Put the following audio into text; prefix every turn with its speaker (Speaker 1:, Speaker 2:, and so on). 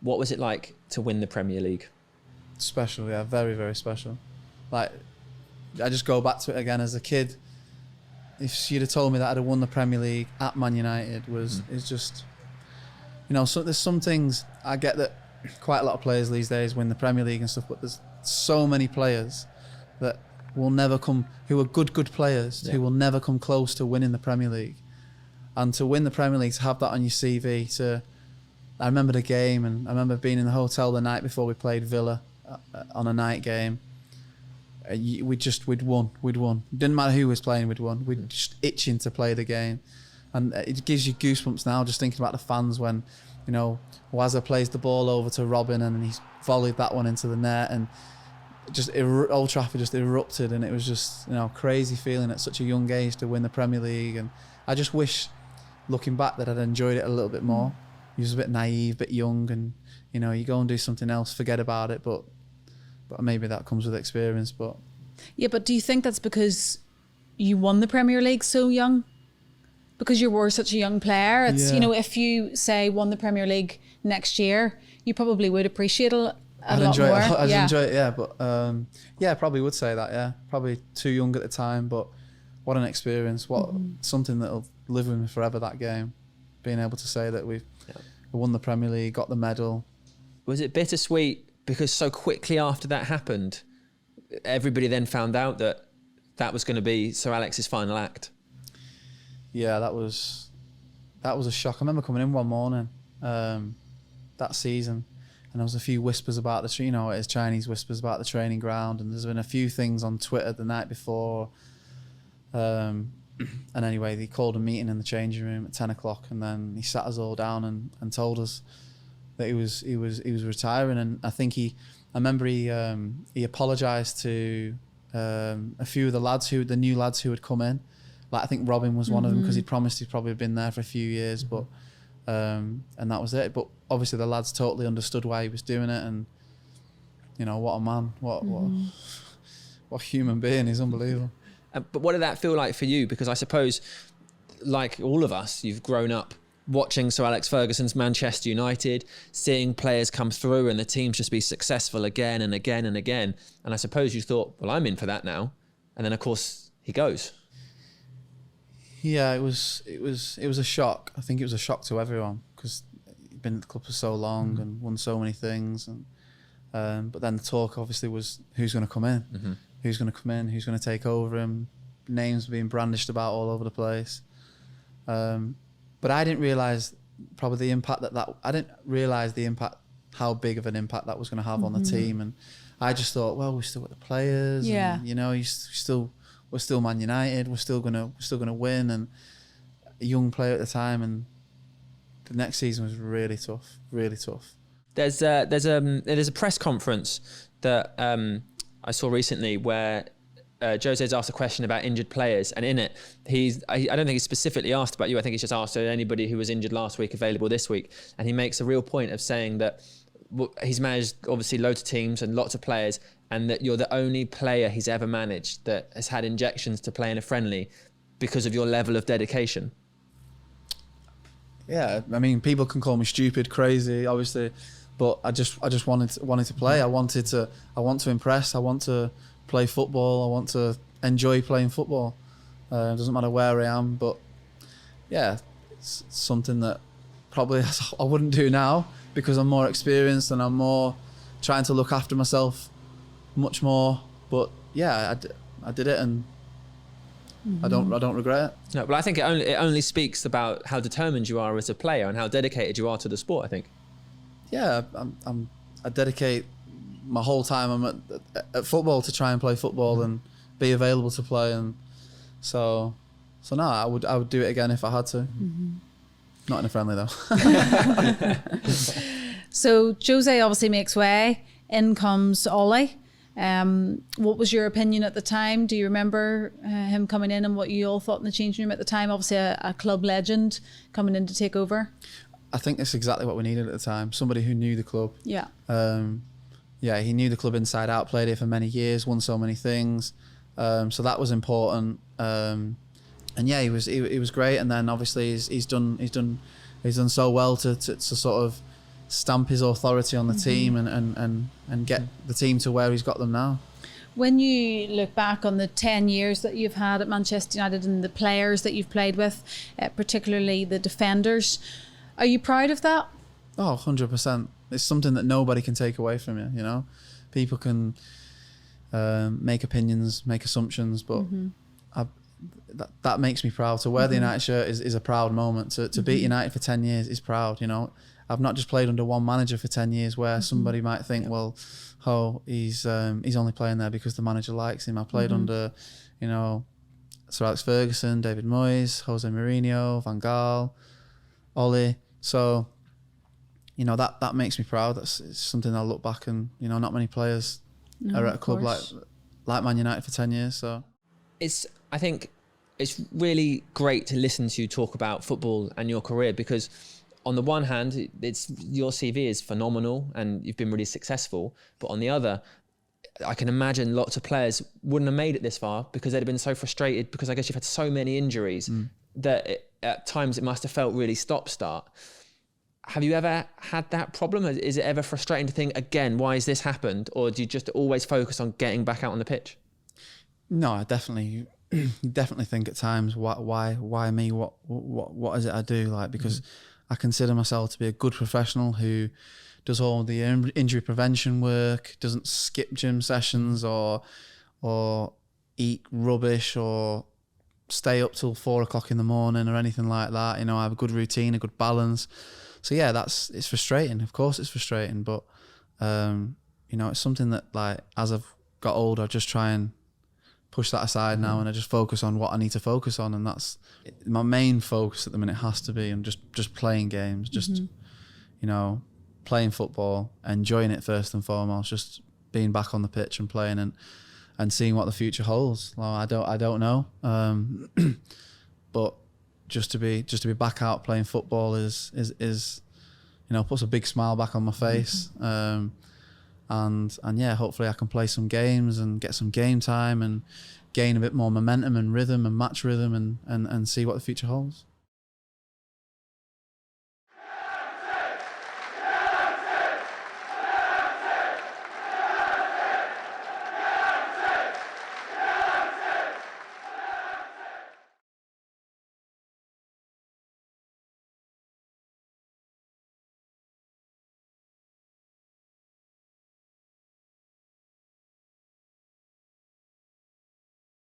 Speaker 1: What was it like to win the Premier League?
Speaker 2: Special, yeah, very, very special. Like, I just go back to it again as a kid. If you'd have told me that I'd have won the Premier League at Man United, it's just, so there's some things I get that quite a lot of players these days win the Premier League and stuff, but there's so many players that will never come, who are good players, who will never come close to winning the Premier League. And to win the Premier League, to have that on your CV, I remember the game, and I remember being in the hotel the night before we played Villa on a night game. We'd won. Didn't matter who was playing, we'd won. We'd just itching to play the game. And it gives you goosebumps now just thinking about the fans when, Wazza plays the ball over to Robin and he's volleyed that one into the net, and just Old Trafford just erupted, and it was just, crazy feeling at such a young age to win the Premier League. And I just wish, looking back, that I'd enjoyed it a little bit more. You was a bit naive, a bit young, and you go and do something else, forget about it. But maybe that comes with experience. But
Speaker 3: do you think that's because you won the Premier League so young? Because you were such a young player, it's if you say won the Premier League next year, you probably would appreciate a lot more.
Speaker 2: I'd enjoy it, yeah. But I probably would say that, yeah. Probably too young at the time, but what an experience! Something that'll live with me forever. That game, being able to say that we won the Premier League, got the medal.
Speaker 1: Was it bittersweet because so quickly after that happened, everybody then found out that was going to be Sir Alex's final act?
Speaker 2: Yeah, that was a shock. I remember coming in one morning that season, and there was a few whispers about it's Chinese whispers about the training ground, and there's been a few things on Twitter the night before. And anyway, they called a meeting in the changing room at 10 o'clock, and then he sat us all down and told us that he was retiring. And I think I remember he apologised to a few of the new lads who had come in. Like, I think Robin was one of them, because he'd promised he'd probably been there for a few years, but and that was it. But obviously the lads totally understood why he was doing it, and what a man, what human being. He's unbelievable.
Speaker 1: But what did that feel like for you? Because I suppose, like all of us, you've grown up watching Sir Alex Ferguson's Manchester United, seeing players come through and the teams just be successful again and again and again. And I suppose you thought, well, I'm in for that now. And then of course he goes.
Speaker 2: Yeah, it was a shock. I think it was a shock to everyone, because he'd been at the club for so long and won so many things. And but then the talk obviously was who's going to come in, who's going to come in, who's going to take over him. Names being brandished about all over the place. But I didn't realise probably the impact I didn't realise the impact, how big of an impact that was going to have on the team. And I just thought, well, we're still with the players.
Speaker 3: Yeah.
Speaker 2: And, we're still Man United. We're still gonna win. And a young player at the time, and the next season was really tough, really tough.
Speaker 1: There's a press conference that I saw recently where Jose's asked a question about injured players, and in it, I don't think he's specifically asked about you. I think he's just asked anybody who was injured last week available this week, and he makes a real point of saying that he's managed obviously loads of teams and lots of players, and that you're the only player he's ever managed that has had injections to play in a friendly because of your level of dedication.
Speaker 2: Yeah, I mean, people can call me stupid, crazy, obviously, but I just wanted to play. I want to impress. I want to play football. I want to enjoy playing football. It doesn't matter where I am, but yeah, it's something that probably I wouldn't do now, because I'm more experienced and I'm more trying to look after myself much more. But yeah, I did it, and I don't regret it.
Speaker 1: No, but I think it only speaks about how determined you are as a player and how dedicated you are to the sport, I think.
Speaker 2: Yeah, I dedicate my whole time I'm at football to try and play football and be available to play, and so no, I would do it again if I had to. Not in a friendly though.
Speaker 3: So Jose obviously makes way. In comes Ollie. What was your opinion at the time? Do you remember him coming in and what you all thought in the changing room at the time? Obviously a club legend coming in to take over.
Speaker 2: I think that's exactly what we needed at the time. Somebody who knew the club.
Speaker 3: Yeah.
Speaker 2: Yeah, he knew the club inside out, played here for many years, won so many things. So that was important. And yeah, he was great. And then obviously he's done so well to sort of stamp his authority on the team and get the team to where he's got them now.
Speaker 3: When you look back on the 10 years that you've had at Manchester United and the players that you've played with, particularly the defenders, are you proud of that?
Speaker 2: Oh, 100%. It's something that nobody can take away from you, you know. People can make opinions, make assumptions, but that makes me proud. To wear the United shirt is a proud moment. To beat United for 10 years is proud, you know. I've not just played under one manager for 10 years where somebody might think, well, he's only playing there because the manager likes him. I played under, you know, Sir Alex Ferguson, David Moyes, Jose Mourinho, Van Gaal, Ole. So, you know, that makes me proud. It's something I look back and, you know, not many players are at a club like Man United for 10 years. So
Speaker 1: I think it's really great to listen to you talk about football and your career, because on the one hand, your CV is phenomenal and you've been really successful. But on the other, I can imagine lots of players wouldn't have made it this far because they'd have been so frustrated, because I guess you've had so many injuries that at times it must have felt really stop-start. Have you ever had that problem? Is it ever frustrating to think, again, why has this happened? Or do you just always focus on getting back out on the pitch?
Speaker 2: No, I definitely think at times, why me? What is it I do? Like, because I consider myself to be a good professional who does all the injury prevention work, doesn't skip gym sessions or eat rubbish or stay up till 4 o'clock in the morning or anything like that. You know, I have a good routine, a good balance. So yeah, it's frustrating. Of course it's frustrating, but you know, it's something that, like, as I've got older, I just try and push that aside now, and I just focus on what I need to focus on, and that's my main focus at the minute. Has to be, and just playing games, just you know, playing football, enjoying it first and foremost, just being back on the pitch and playing and seeing what the future holds. Well, I don't know, but just to be back out playing football is you know, puts a big smile back on my face. And yeah, hopefully I can play some games and get some game time and gain a bit more momentum and rhythm and match rhythm and see what the future holds.